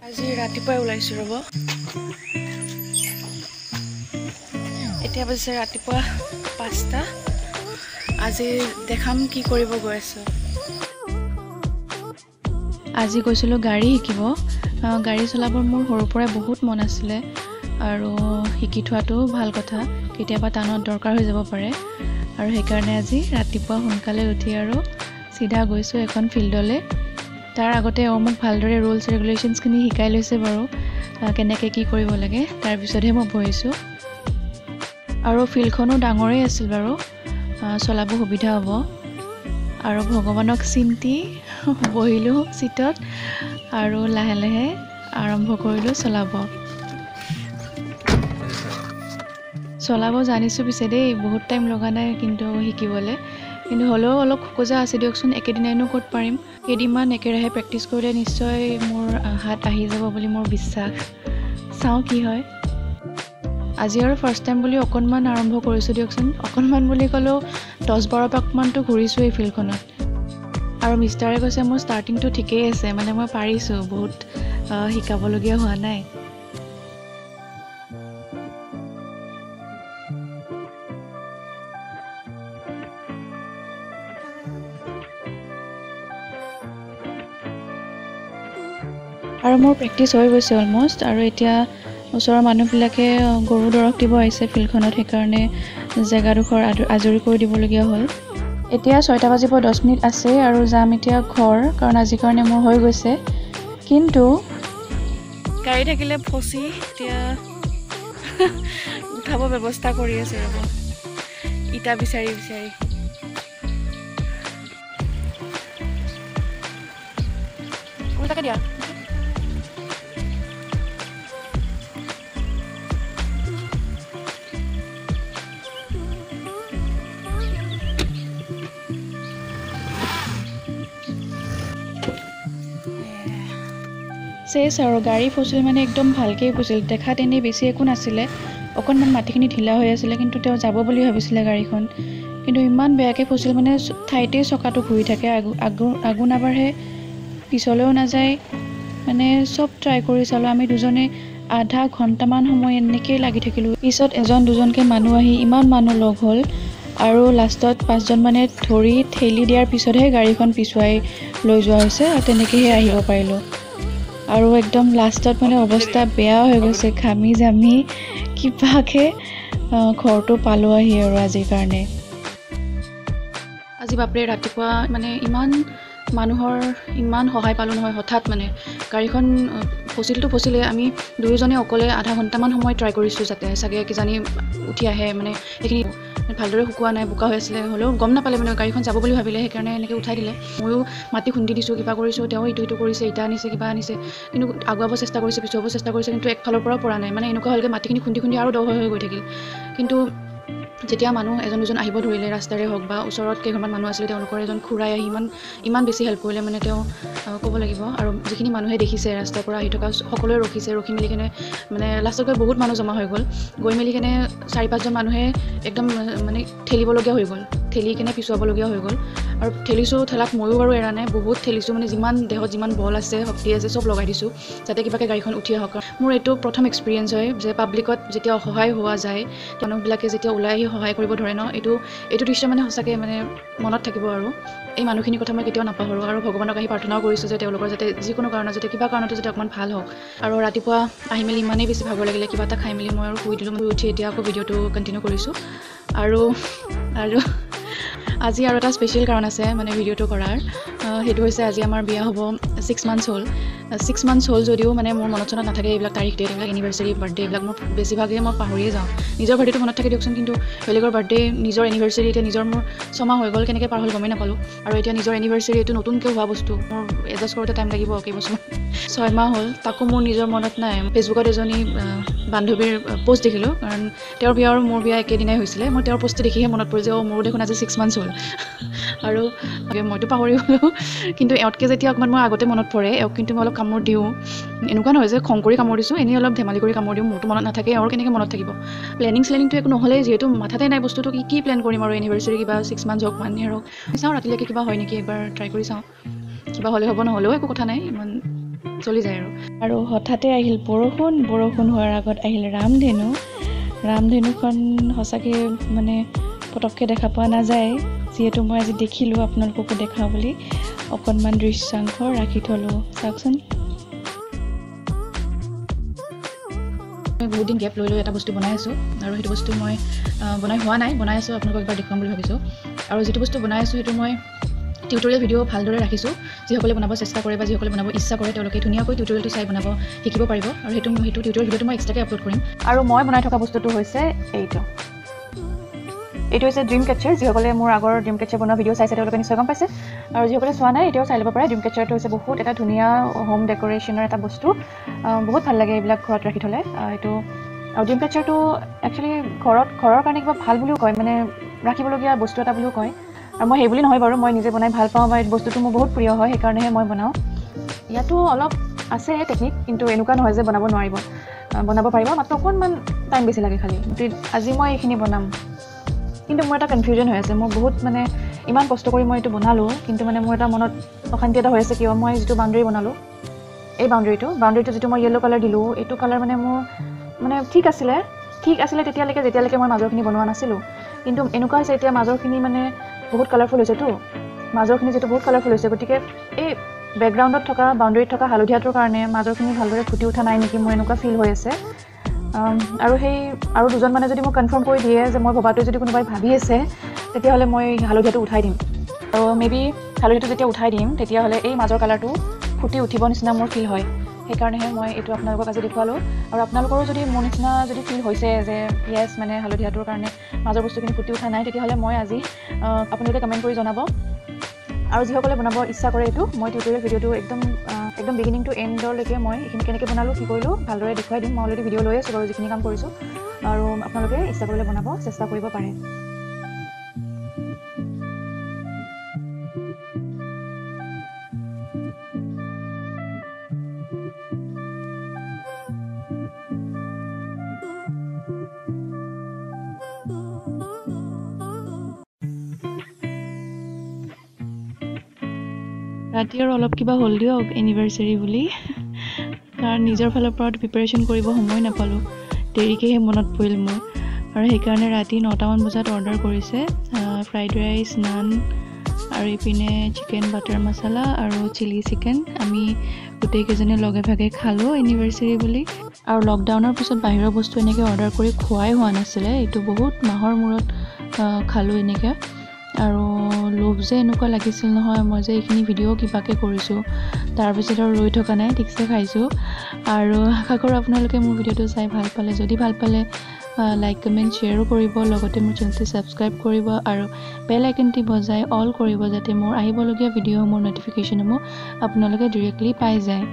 আজি ৰাতিপুৱাই ওলাইছো ৰ'ব এতিয়া বছে ৰাতিপুৱা 5টা আজি দেখাম কি কৰিব গৈ আছো আজি কৈছিলো গাড়ী শিকিব গাড়ী চলাবৰ মোৰ সৰুৰ পৰাই বহুত মন আছিলে আৰু শিকি থোৱাটো ভাল কথা কেতিয়াবা টানত দৰকাৰ হৈ যাব পাৰে আৰু সেইকাৰণে আজি ৰাতিপুৱা সোনকালে উঠি আৰু সিধা গৈছো এখন ফিল্ডলে তাৰ আগতে মোক ভালদৰে ৰুলছ ৰেগুলেশনছখিনি শিকাই লৈছে বাৰু কেনেকৈ কি কৰিব লাগে তাৰ পিছতহে মই বহিছো আৰু ফিল্ডখনো ডাঙৰেই আছিল বাৰু চলাব সুবিধা হ'ব আৰু ভগৱানক চিন্তি বহিলো সিটত আৰু লাহে লাহে আৰম্ভ কৰিলো চলাব জানিছো পিছে দেই বহুত টাইম লগা নাই কিন্তু শিকিবলৈ কিন্তু হলেও অলপ খোজা আছে দিয়কচোন একেদিনাইনো ক'ত পাৰিম কেইদিনমান একেৰাহে প্ৰেক্টিছ কৰিলে নিশ্চয় মোৰ হাত আহি যাব বুলি মোৰ বিশ্বাস চাওঁ কি হয় আজি আৰু ফাৰ্ষ্ট টাইম বুলি অকণমান আৰম্ভ কৰিছো দিয়কচোন অকণমান বুলি ক'লেও 10-12 পাকমানটো ঘূৰিছো এই ফিল্ডখনত আৰু মিষ্টাৰে কৈছে মোৰ ষ্টাৰ্টিংটো ঠিকেই আছে মানে মই পাৰিছো বহুত শিকাবলগীয়া হোৱা নাই আৰু মোৰ প্ৰেক্টিছ হৈ গৈছে অলমোষ্ট আৰু এতিয়া ওচৰৰ মানুহবিলাকে গৰু দৰৱ দিব আহিছে ফিল্ডখনত সেইকাৰণে জেগাডোখৰ আজৰি কৰি দিবলগীয়া হ'ল এতিয়া 6টা বাজিব 10 মিনিট আছে আৰু যাম এতিয়া ঘৰ কাৰণ আজিৰ কাৰণে মোৰ হৈ গৈছে কিন্তু গাড়ী থাকিলে ফচি এতিয়া উঠাব ব্যৱস্থা কৰি আছে ৰ'ব ইটা বিচাৰি উল্টাকে দিয়া চেছ আৰু গাড়ী ফচিল মানে একদম ভালকৈ ফচিল দেখাত এনেই বেছি একো নাছিলে অকণমান মাটিখিনি ঢিলা হৈ আছিলে কিন্তু তেওঁ যাব বুলি ভাবিছিলে গাড়ীখন কিন্তু ইমান বেয়াকৈ ফচিল মানে ঠাইতেই চকাটো ঘূৰি থাকে আগু নাবাঢ়ে পিছলৈও নাযায় মানে চব ট্ৰাই কৰি চালোঁ আমি দুজনে আধা ঘণ্টামান সময় এনেকেই লাগি থাকিলোঁ পিছত এজন দুজনকৈ মানুহ আহি ইমান মানুহ লগ হ'ল আৰু লাষ্টত 5জন মানে ধৰি ঠেলি দিয়াৰ পিছতহে গাড়ীখন পিছুৱাই লৈ যোৱা হৈছে আৰু তেনেকৈহে আহিব পাৰিলোঁ আৰু একদম লাষ্টত মানে অৱস্থা বেয়া হৈ গৈছে ঘামি জামি কিবাকে ঘৰটো পালোঁ আহি আৰু আজিৰ কাৰণে আজি বাপৰে ৰাতিপুৱা মানে ইমান মানুহৰ ইমান সহায় পালোঁ নহয় হঠাৎ মানে গাড়ীখন ফচিলে আমি দুয়োজনে অকলে আধা ঘণ্টামান সময় ট্ৰাই কৰিছোঁ যাতে চাগে কিজানি উঠি আহে মানে সেইখিনি ভালদৰে শুকোৱা নাই বোকা হৈ আছিলে হ'লেও গম নাপালে মানে গাড়ীখন যাব বুলি ভাবিলে সেইকাৰণে এনেকৈ উঠাই দিলে ময়ো মাটি খুন্দি দিছোঁ কিবা কৰিছোঁ তেওঁ ইটো কৰিছে ইটা আনিছে কিবা আনিছে কিন্তু আগুৱাব চেষ্টা কৰিছে পিছুৱাব চেষ্টা কৰিছে কিন্তু একফালৰ পৰাও পৰা নাই মানে এনেকুৱা হ'লগৈ মাটিখিনি খুন্দি আৰু দ হৈ গৈ থাকিল কিন্তু যেতিয়া মানুহ এজন দুজন আহিব ধৰিলে ৰাস্তাৰে হওক বা ওচৰত কেইঘৰমান মানুহ আছিলে তেওঁলোকৰ এজন খুৰাই আহি ইমান বেছি হেল্প কৰিলে মানে তেওঁ ক'ব লাগিব আৰু যিখিনি মানুহে দেখিছে ৰাস্তাৰ পৰা আহি থকা সকলোৱে ৰখি মেলি কেনে মানে লাষ্টত গৈ বহুত মানুহ জমা হৈ গৈ মেলি কেনে 4-5জন মানুহে একদম মানে ঠেলিবলগীয়া হৈ গ'ল ঠেলি কেনে পিছুৱাবলগীয়া হৈ গ'ল আৰু ঠেলাত ময়ো বাৰু এৰা নাই বহুত ঠেলিছোঁ মানে যিমান দেহত যিমান বল আছে শক্তি আছে চব লগাই দিছোঁ যাতে কিবাকৈ গাড়ীখন উঠি আহক মোৰ এইটো প্ৰথম এক্সপিৰিয়েঞ্চ হয় যে পাব্লিকত যেতিয়া অসহায় হোৱা যায় মানুহবিলাকে যেতিয়া ওলাই আহি সহায় কৰিব ধৰে ন এইটো দৃশ্য মানে সঁচাকৈ মানে মনত থাকিব আৰু এই মানুহখিনিৰ কথা মই কেতিয়াও নাপাহৰোঁ আৰু ভগৱানক আহি প্ৰাৰ্থনাও কৰিছোঁ যে তেওঁলোকৰ যাতে যিকোনো কাৰণত যাতে কিবা কাৰণতে যাতে অকণমান ভাল হওক আৰু ৰাতিপুৱা আহি মেলি ইমানেই বেছি ভাগৰ লাগিলে কিবা এটা খাই মেলি মই আৰু শুই দিলোঁ মই উঠি এতিয়া আকৌ ভিডিঅ'টো কণ্টিনিউ কৰিছোঁ আৰু আজি আৰু এটা স্পেচিয়েল কাৰণ আছে মানে ভিডিঅ'টো কৰাৰ সেইটো হৈছে আজি আমাৰ বিয়া হ'ব 6 মান্থছ হ'ল 6 মান্থছ হ'ল যদিও মানে মোৰ মনত চনত নাথাকে এইবিলাক তাৰিখ ডেট এইবিলাক এনিভাৰ্চাৰী বাৰ্থডে এইবিলাক মোৰ বেছিভাগেই মই পাহৰিয়ে যাওঁ নিজৰ বাৰ্থডেটো মনত থাকে দিয়কচোন কিন্তু বেলেগৰ বাৰ্থডে নিজৰ এনিভাৰ্চাৰী এতিয়া নিজৰ মোৰ 6 মাহ হৈ গ'ল কেনেকৈ পাৰ হ'ল গমেই নাপালোঁ আৰু এতিয়া নিজৰ এনিভাৰ্চাৰী এইটো নতুনকৈ হোৱা বস্তু মোৰ এডজাষ্ট কৰোঁতে টাইম লাগিব কেইবছৰ 6 মাহ হ'ল তাকো মোৰ নিজৰ মনত নাই ফেচবুকত এজনী বান্ধৱীৰ পোষ্ট দেখিলোঁ কাৰণ তেওঁৰ বিয়া আৰু মোৰ বিয়া একেদিনাই হৈছিলে মই তেওঁৰ পোষ্টটো দেখিহে মনত পৰিছে মোৰো দেখোন আজি 6 মান্থছ হ'ল আৰু মইতো পাহৰি গ'লোঁ কিন্তু এওঁতকৈ যেতিয়া অকণমান মই আগতে মনত পৰে এওঁক কিন্তু মই অলপ কামোৰ দিওঁ এনেকুৱা নহয় যে খং কৰি কামোৰ দিছোঁ এনেই অলপ ধেমালি কৰি কামোৰ দিওঁ মোৰতো মনত নাথাকে এওঁৰ কেনেকৈ মনত থাকিব প্লেনিংটো একো নহ'লে যিহেতু মাথাতে নাই বস্তুটো কি প্লেন কৰিম আৰু এনিভাৰ্চাৰী কিবা 6 মান্থছ হওক 1 year হওক চাওঁ ৰাতিলৈকে কিবা হয় নেকি এবাৰ ট্ৰাই কৰি চাওঁ কিবা হ'লে হ'ব নহ'লেও একো কথা নাই ইমান চলি যায় আৰু হঠাতে আহিল বৰষুণ হোৱাৰ আগত আহিল ৰামধেনুখন সঁচাকৈ মানে পটককৈ দেখা পোৱা নাযায় যিহেতু মই আজি দেখিলোঁ আপোনালোককো দেখাওঁ বুলি অকণমান দৃশ্যাংশ ৰাখি থলোঁ চাওকচোন মই বহুত দিন গেপ লৈ এটা বস্তু বনাই আছোঁ আৰু সেইটো বস্তু মই বনাই হোৱা নাই বনাই আছোঁ আপোনালোকক এবাৰ দেখুৱাম বুলি ভাবিছোঁ আৰু যিটো বস্তু বনাই আছোঁ সেইটো মই টিউটৰিয়েল ভিডিঅ' ভালদৰে ৰাখিছোঁ যিসকলে বনাব চেষ্টা কৰে বা যিসকলে বনাব ইচ্ছা কৰে তেওঁলোকে ধুনীয়াকৈ টিউটৰিয়েলটো চাই বনাব শিকিব পাৰিব আৰু সেইটো টিউটৰিয়েল ভিডিঅ'টো মই এক্সট্ৰাকৈ আপলোড কৰিম আৰু মই বনাই থকা বস্তুটো হৈছে এইটো হৈছে ড্ৰিম কেটচাৰ যিসকলে মোৰ আগৰ ড্ৰিম কেটচাৰ বনোৱা ভিডিঅ' চাইছে তেওঁলোকে নিশ্চয় গম পাইছে আৰু যিসকলে চোৱা নাই এতিয়াও চাই ল'ব পাৰে ড্ৰিম কেটচাৰটো হৈছে বহুত এটা ধুনীয়া হোম ডেক'ৰেশ্যনৰ এটা বস্তু বহুত ভাল লাগে এইবিলাক ঘৰত ৰাখি থ'লে এইটো আৰু ড্ৰিম কেটচাৰটো একচুৱেলি ঘৰৰ কাৰণে কিবা ভাল বুলিও কয় মানে ৰাখিবলগীয়া বস্তু এটা বুলিও কয় আৰু মই সেই বুলি নহয় বাৰু মই নিজে বনাই ভাল পাওঁ বা এই বস্তুটো মোৰ বহুত প্ৰিয় হয় সেইকাৰণেহে মই বনাওঁ ইয়াতো অলপ আছে টেকনিক কিন্তু এনেকুৱা নহয় যে বনাব নোৱাৰিব বনাব পাৰিব মাত্ৰ অকণমান টাইম বেছি লাগে খালি আজি মই এইখিনি বনাম কিন্তু মোৰ এটা কনফিউজন হৈ আছে মই বহুত মানে ইমান কষ্ট কৰি মই এইটো বনালোঁ কিন্তু মানে মোৰ এটা মনত অশান্তি এটা হৈ আছে কিয় মই যিটো বাউণ্ডেৰী বনালোঁ এই বাউণ্ডেৰীটো যিটো মই য়েল্ল' কালাৰ দিলোঁ এইটো কালাৰ মানে মোৰ মানে ঠিক আছিলে যেতিয়ালৈকে মই মাজৰখিনি বনোৱা নাছিলোঁ কিন্তু এনেকুৱা হৈছে এতিয়া মাজৰখিনি মানে বহুত কালাৰফুল হৈছেতো মাজৰখিনি যিটো বহুত কালাৰফুল হৈছে গতিকে এই বেকগ্ৰাউণ্ডত থকা বাউণ্ডেৰীত থকা হালধীয়াটোৰ কাৰণে মাজৰখিনি ভালদৰে ফুটি উঠা নাই নেকি মোৰ এনেকুৱা ফিল হৈ আছে আৰু দুজন মানে যদি মোক কনফাৰ্ম কৰি দিয়ে যে মই ভবাটো যদি কোনোবাই ভাবি আছে তেতিয়াহ'লে মই হালধীয়াটো উঠাই দিম আৰু মেবি হালধীয়াটো যেতিয়া উঠাই দিম তেতিয়াহ'লে এই মাজৰ কালাৰটো ফুটি উঠিব নিচিনা মোৰ ফিল হয় সেইকাৰণেহে মই এইটো আপোনালোকক আজি দেখুৱালোঁ আৰু আপোনালোকৰো যদি মোৰ নিচিনা যদি ফিল হৈছে যে য়েছ মানে হালধীয়াটোৰ কাৰণে মাজৰ বস্তুখিনি ফুটি উঠা নাই তেতিয়াহ'লে মই আজি আপোনালোকে কমেণ্ট কৰি জনাব আৰু যিসকলে বনাব ইচ্ছা কৰে এইটো মই টিউটৰিয়েল ভিডিঅ'টো একদম বিগিনিং টু এণ্ডলৈকে মই এইখিনি কেনেকৈ বনালোঁ কি কৰিলোঁ ভালদৰে দেখুৱাই দিম মই অলৰেডি ভিডিঅ' লৈ আছোঁ বাৰু যিখিনি কাম কৰিছোঁ আৰু আপোনালোকে ইচ্ছা কৰিলে বনাব চেষ্টা কৰিব পাৰে ৰাতি আৰু অলপ কিবা হ'ল দিয়ক এনিভাৰ্চেৰী বুলি কাৰণ নিজৰ ফালৰ পৰা প্ৰিপাৰেশ্যন কৰিব সময় নাপালোঁ দেৰিকৈহে মনত পৰিল মোৰ আৰু সেইকাৰণে ৰাতি 9টামান বজাত অৰ্ডাৰ কৰিছে ফ্ৰাইড ৰাইচ নান আৰু ইপিনে চিকেন বাটাৰ মছলা আৰু চিলি চিকেন আমি গোটেইকেইজনে লগে ভাগে খালোঁ এনিভাৰ্চেৰী বুলি আৰু লকডাউনৰ পিছত বাহিৰৰ বস্তু এনেকৈ অৰ্ডাৰ কৰি খোৱাই হোৱা নাছিলে এইটো বহুত মাহৰ মূৰত খালোঁ এনেকৈ আৰু লোভ যে এনেকুৱা লাগিছিল নহয় মই যে এইখিনি ভিডিঅ' কিবাকৈ কৰিছোঁ তাৰপিছত আৰু ৰৈ থকা নাই ঠিকছে খাইছোঁ আৰু আশা কৰোঁ আপোনালোকে মোৰ ভিডিঅ'টো চাই ভাল পালে যদি ভাল পালে লাইক কমেণ্ট শ্বেয়াৰো কৰিব লগতে মোৰ চেনেলটো ছাবস্ক্ৰাইব কৰিব আৰু বেল আইকনটি বজাই অল কৰিব যাতে মোৰ আহিবলগীয়া ভিডিঅ'সমূহৰ ন'টিফিকেশ্যনসমূহ আপোনালোকে ডিৰেক্টলি পাই যায়